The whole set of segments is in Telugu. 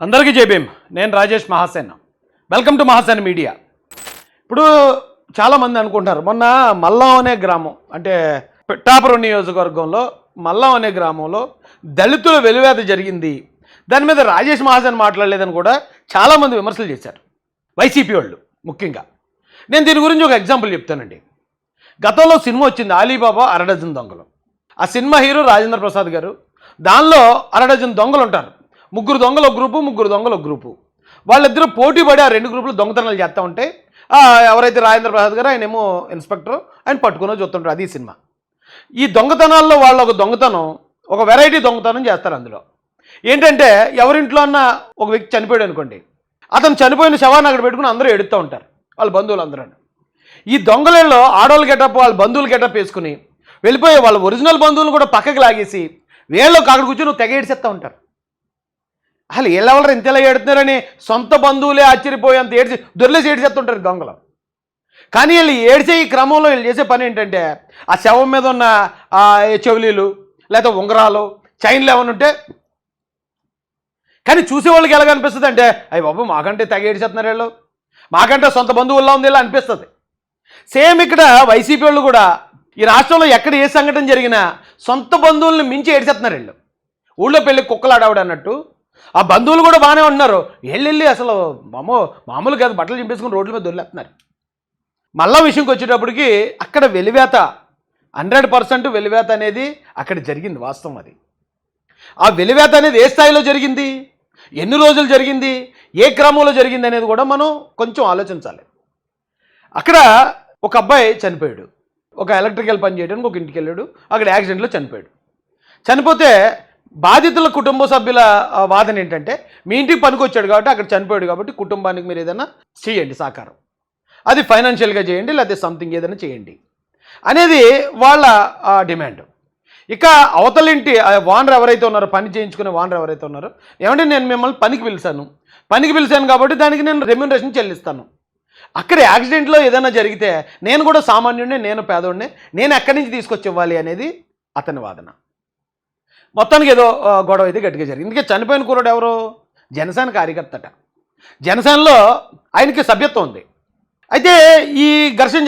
అందరికీ జై భీమ్. నేను Rajesh Mahasen. Welcome to Mahasen media. ఇప్పుడు చాలామంది అనుకుంటారు, మొన్న మల్లం అనే గ్రామం అంటే పిఠాపురం నియోజకవర్గంలో మల్లం అనే గ్రామంలో దళితుల వెలివేత జరిగింది, దాని మీద రాజేష్ మహాసేన్ మాట్లాడలేదని కూడా చాలామంది విమర్శలు చేశారు, వైసీపీ వాళ్ళు ముఖ్యంగా. నేను దీని గురించి ఒక ఎగ్జాంపుల్ చెప్తానండి. గతంలో సినిమా వచ్చింది అలీబాబా అరడజన్ దొంగలు. ఆ సినిమా హీరో రాజేంద్ర ప్రసాద్ గారు. దానిలో అరడజన్ దొంగలు ఉంటారు. ముగ్గురు దొంగలు ఒక గ్రూపు, ముగ్గురు దొంగలు ఒక గ్రూపు. వాళ్ళిద్దరూ పోటీ పడి ఆ రెండు గ్రూపులు దొంగతనాలు చేస్తూ ఉంటే ఎవరైతే రాజేంద్ర ప్రసాద్ గారు, ఆయనేమో ఇన్స్పెక్టర్, ఆయన పట్టుకుని చూస్తుంటారు. అది సినిమా. ఈ దొంగతనాల్లో వాళ్ళు ఒక దొంగతనం, ఒక వెరైటీ దొంగతనం చేస్తారు. అందులో ఏంటంటే, ఎవరింట్లో అన్న ఒక వ్యక్తి చనిపోయాడు అనుకోండి, అతను చనిపోయిన శవాన్ని అక్కడ పెట్టుకుని అందరూ ఎడుతూ ఉంటారు, వాళ్ళ బంధువులు అందరూ. ఈ దొంగలలో ఆడవాళ్ళు గెటప్, వాళ్ళ బంధువులు గెటప్ వేసుకుని వెళ్ళిపోయి వాళ్ళ ఒరిజినల్ బంధువులు కూడా పక్కకి లాగేసి వీళ్ళకి అక్కడ కూర్చొని తెగ ఏడిసేస్తూ ఉంటారు. అసలు వీళ్ళెవరు ఇంతలా ఏడుతున్నారని సొంత బంధువులే ఆశ్చర్యపోయేంత ఏడ్చి దొరిలేసి ఏడిచేస్తుంటారు దొంగలు. కానీ వీళ్ళు ఏడ్చే ఈ క్రమంలో వీళ్ళు చేసే పని ఏంటంటే, ఆ శవం మీద ఉన్న చెవులీలు లేకపోతే ఉంగరాలు, చైన్లు ఏమైనా ఉంటే, కానీ చూసేవాళ్ళకి ఎలాగ అనిపిస్తుంది అంటే, అయ్యి బాబు మాకంటే తెగ ఏడిచేస్తున్నారు వీళ్ళు, మాకంటే సొంత బంధువుల్లో ఉంది ఇలా అనిపిస్తుంది. సేమ్ ఇక్కడ వైసీపీ వాళ్ళు కూడా ఈ రాష్ట్రంలో ఎక్కడ ఏ సంఘటన జరిగినా సొంత బంధువుల్ని మించి ఏడిచేస్తున్నారు వీళ్ళు. ఊళ్ళో పెళ్ళి కుక్కలు ఆడావిడ అన్నట్టు ఆ బంధువులు కూడా బాగానే ఉంటున్నారు, వెళ్ళి అసలు మామూలు కాదు, బట్టలు చింపేసుకుని రోడ్ల మీద దొరికేస్తున్నారు. మళ్ళా విషయంకి వచ్చేటప్పటికి అక్కడ వెలివేత 100% వెలివేత అనేది అక్కడ జరిగింది. వాస్తవం అది. ఆ వెలివేత అనేది ఏ స్థాయిలో జరిగింది, ఎన్ని రోజులు జరిగింది, ఏ క్రమంలో జరిగింది అనేది కూడా మనం కొంచెం ఆలోచించాలి. అక్కడ ఒక అబ్బాయి చనిపోయాడు, ఒక ఎలక్ట్రికల్ పని చేయడానికి ఒక ఇంటికి వెళ్ళాడు, అక్కడ యాక్సిడెంట్లో చనిపోయాడు. చనిపోతే బాధితుల కుటుంబ సభ్యుల వాదన ఏంటంటే, మీ ఇంటికి పనికొచ్చాడు కాబట్టి అక్కడ చనిపోయాడు కాబట్టి కుటుంబానికి మీరు ఏదైనా చేయండి సహకారం, అది ఫైనాన్షియల్గా చేయండి లేకపోతే సంథింగ్ ఏదైనా చేయండి అనేది వాళ్ళ డిమాండ్. ఇక అవతలింటి వానర్ ఎవరైతే ఉన్నారో, పని చేయించుకునే వానర్ ఎవరైతే ఉన్నారో, ఏమంటే నేను మిమ్మల్ని పనికి పిలిచాను కాబట్టి దానికి నేను రెమ్యూనరేషన్ చెల్లిస్తాను. అక్కడ యాక్సిడెంట్లో ఏదైనా జరిగితే నేను కూడా సామాన్యుడిని, నేను పేదోడిని, నేను ఎక్కడి నుంచి తీసుకొచ్చి ఇవ్వాలి అనేది అతని వాదన. మొత్తానికి ఏదో గొడవ అయితే గట్టిగా జరిగింది. ఇందుకే చనిపోయిన కుర్రాడు ఎవరు, జనసేన కార్యకర్తట. జనసేనలో ఆయనకి సభ్యత్వం ఉంది. అయితే ఈ ఘర్షణ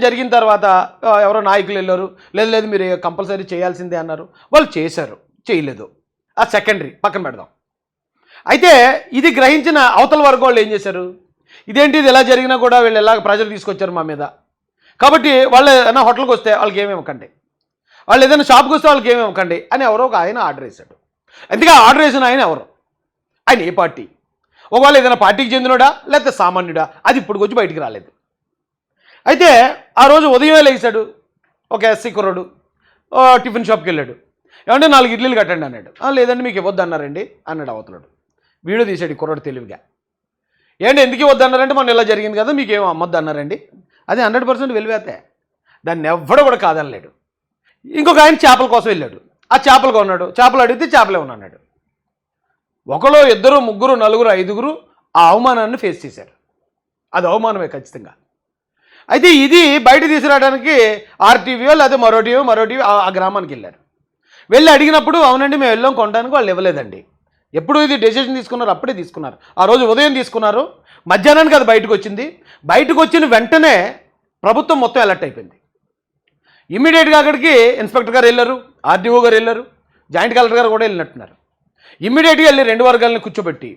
జరిగిన తర్వాత ఎవరో నాయకులు వెళ్ళారు, లేదు మీరు కంపల్సరీ చేయాల్సిందే అన్నారు. వాళ్ళు చేశారు, చేయలేదు, ఆ సెకండరీ పక్కన పెడదాం. అయితే ఇది గ్రహించిన అవతల వర్గం వాళ్ళు ఏం చేశారు, ఇదేంటి ఇది ఎలా జరిగినా కూడా వీళ్ళు ఎలా ప్రజలు తీసుకొచ్చారు మా మీద, కాబట్టి వాళ్ళు ఏదైనా హోటల్కి వస్తే వాళ్ళకి ఏమేమకండి, వాళ్ళు ఏదైనా షాప్కి వస్తే వాళ్ళకి ఏమేమకండి అని ఎవరో ఒక ఆయన ఆర్డర్ వేశాడు. ఎందుకు ఆర్డర్ వేసిన ఆయన ఎవరు, ఆయన ఏ పార్టీ, ఒకవేళ ఏదైనా పార్టీకి చెందినోడా లేకపోతే సామాన్యుడా, అది ఇప్పుడు వచ్చి బయటికి రాలేదు. అయితే ఆ రోజు ఉదయమే లేచాడు ఒక ఎస్సీ కుర్రాడు, టిఫిన్ షాప్కి వెళ్ళాడు. ఏమంటే 4 ఇడ్లీలు కట్టండి అన్నాడు. లేదండి మీకు ఇవ్వద్దు అన్నారండి అన్నాడు అవతలాడు. వీడియో తీసాడు ఈ కుర్రాడు తెలివిగా. ఏంటి ఎందుకు ఇవ్వద్దు అన్నారంటే, మనం ఇలా జరిగింది కదా మీకు ఏమో అమ్మొద్దు అన్నారండి. అది 100% వెలివేతే, దాన్ని ఎవ్వడూ కూడా కాదనలేడు. ఇంకొక ఆయన చేపల కోసం వెళ్ళాడు, ఆ చేపలు కొన్నాడు, చేపలు అడిగితే చేపలే ఉన్నాడు. ఒకరు, ఇద్దరు, ముగ్గురు, నలుగురు, 5గురు ఆ అవమానాన్ని ఫేస్ చేశారు. అది అవమానమే ఖచ్చితంగా. అయితే ఇది బయట తీసుకురావడానికి ఆర్టీవీయో లేదా మరో టీవీ ఆ గ్రామానికి వెళ్ళారు. వెళ్ళి అడిగినప్పుడు అవునండి మేము వెళ్ళాం కొనడానికి, వాళ్ళు ఇవ్వలేదండి. ఎప్పుడు ఇది డెసిషన్ తీసుకున్నారు, అప్పుడే తీసుకున్నారు. ఆ రోజు ఉదయం తీసుకున్నారు, మధ్యాహ్నానికి అది బయటకు వచ్చింది. బయటకు వచ్చిన వెంటనే ప్రభుత్వం మొత్తం అలర్ట్ అయిపోయింది. ఇమ్మీడియట్గా అక్కడికి ఇన్స్పెక్టర్ గారు వెళ్ళారు, ఆర్డీఓ గారు వెళ్ళారు, జాయింట్ కలెక్టర్ గారు కూడా వెళ్ళినట్టున్నారు. ఇమ్మీడియట్గా వెళ్ళి 2 వర్గాలని కూర్చోబెట్టి,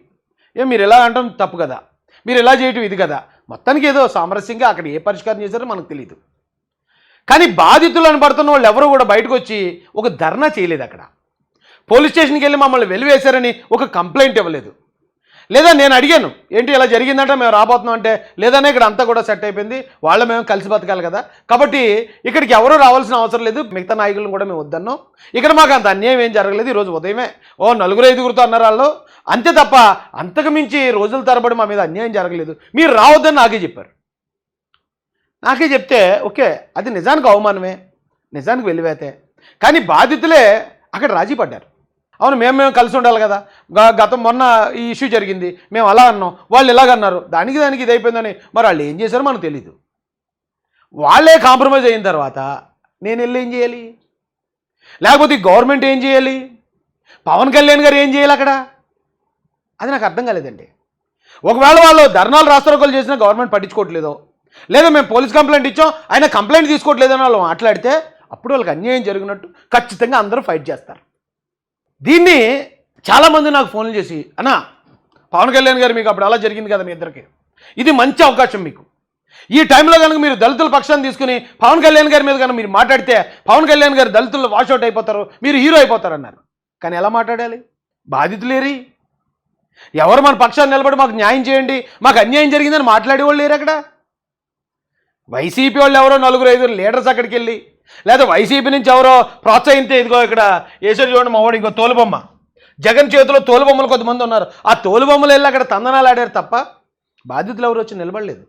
మీరు ఎలా అంటాం తప్పు కదా, మీరు ఎలా చేయటం ఇది కదా, మొత్తానికి ఏదో సామరస్యంగా అక్కడ ఏ పరిష్కారం చేశారో మనకు తెలియదు. కానీ బాధితులను పడుతున్న వాళ్ళు ఎవరు కూడా బయటకు వచ్చి ఒక ధర్నా చేయలేదు. అక్కడ పోలీస్ స్టేషన్కి వెళ్ళి మమ్మల్ని వెలివేశారని ఒక కంప్లైంట్ ఇవ్వలేదు. లేదా నేను అడిగాను ఏంటి ఇలా జరిగిందంటే మేము రాబోతున్నాం అంటే, లేదనే ఇక్కడ అంతా కూడా సెట్ అయిపోయింది, వాళ్ళు మేము కలిసి బతకాలి కదా, కాబట్టి ఇక్కడికి ఎవరూ రావాల్సిన అవసరం లేదు, మిగతా నాయకులను కూడా మేము వద్దన్నాం, ఇక్కడ మాకు అంత అన్యాయం ఏం జరగలేదు, ఈరోజు ఉదయమే 4-5గురితో అన్నారు వాళ్ళు, అంతే తప్ప అంతకు మించి రోజుల తరబడి మా మీద అన్యాయం జరగలేదు, మీరు రావద్దని నాకే చెప్పారు. నాకే చెప్తే ఓకే, అది నిజానికి అవమానమే, నిజానికి వెలివేతే. కానీ బాధితులే అక్కడ రాజీ పడ్డారు. అవును మేము కలిసి ఉండాలి కదా, మొన్న ఈ ఇష్యూ జరిగింది, మేము అలా అన్నాం, వాళ్ళు ఇలాగన్నారు, దానికి ఇది అయిపోయిందని మరి వాళ్ళు ఏం చేశారో మనకు తెలీదు. వాళ్ళే కాంప్రమైజ్ అయిన తర్వాత నేను వెళ్ళి ఏం చేయాలి, లేకపోతే గవర్నమెంట్ ఏం చేయాలి, పవన్ కళ్యాణ్ గారు ఏం చేయాలి, అక్కడ అది నాకు అర్థం కాలేదండి. ఒకవేళ వాళ్ళు ధర్నాలు రాస్తారోకోలు చేసినా గవర్నమెంట్ పట్టించుకోవట్లేదో, లేదా మేము పోలీస్ కంప్లైంట్ ఇచ్చాం ఆయన కంప్లైంట్ తీసుకోవట్లేదని వాళ్ళు మాట్లాడితే అప్పుడు వాళ్ళకి అన్యాయం జరిగినట్టు ఖచ్చితంగా అందరూ ఫైట్ చేస్తారు. దీన్ని చాలామంది నాకు ఫోన్లు చేసి, అన్నా పవన్ కళ్యాణ్ గారు మీకు అప్పుడు అలా జరిగింది కదా మీ ఇద్దరికి, ఇది మంచి అవకాశం మీకు, ఈ టైంలో కనుక మీరు దళితుల పక్షాన్ని తీసుకుని పవన్ కళ్యాణ్ గారి మీద కనుక మీరు మాట్లాడితే పవన్ కళ్యాణ్ గారు దళితుల్లో వాషౌట్ అయిపోతారు, మీరు హీరో అయిపోతారు అన్నారు. కానీ ఎలా మాట్లాడాలి? బాధితులేరి ఎవరు మన పక్షాన్ని నిలబడి మాకు న్యాయం చేయండి, మాకు అన్యాయం జరిగిందని మాట్లాడేవాళ్ళు లేరు అక్కడ. వైసీపీ వాళ్ళు ఎవరో 4-5 లీడర్స్ అక్కడికి వెళ్ళి, లేదా వైసీపీ నుంచి ఎవరో ప్రోత్సహించే, ఇదిగో ఇక్కడ వేసాడు చూడండి మా వాడు ఇంకో తోలుబొమ్మ, జగన్ చేతిలో తోలుబొమ్మలు కొంతమంది ఉన్నారు, ఆ తోలుబొమ్మలు వెళ్ళి అక్కడ తందనాలు ఆడారు తప్ప బాధితులు ఎవరు వచ్చి నిలబడలేదు.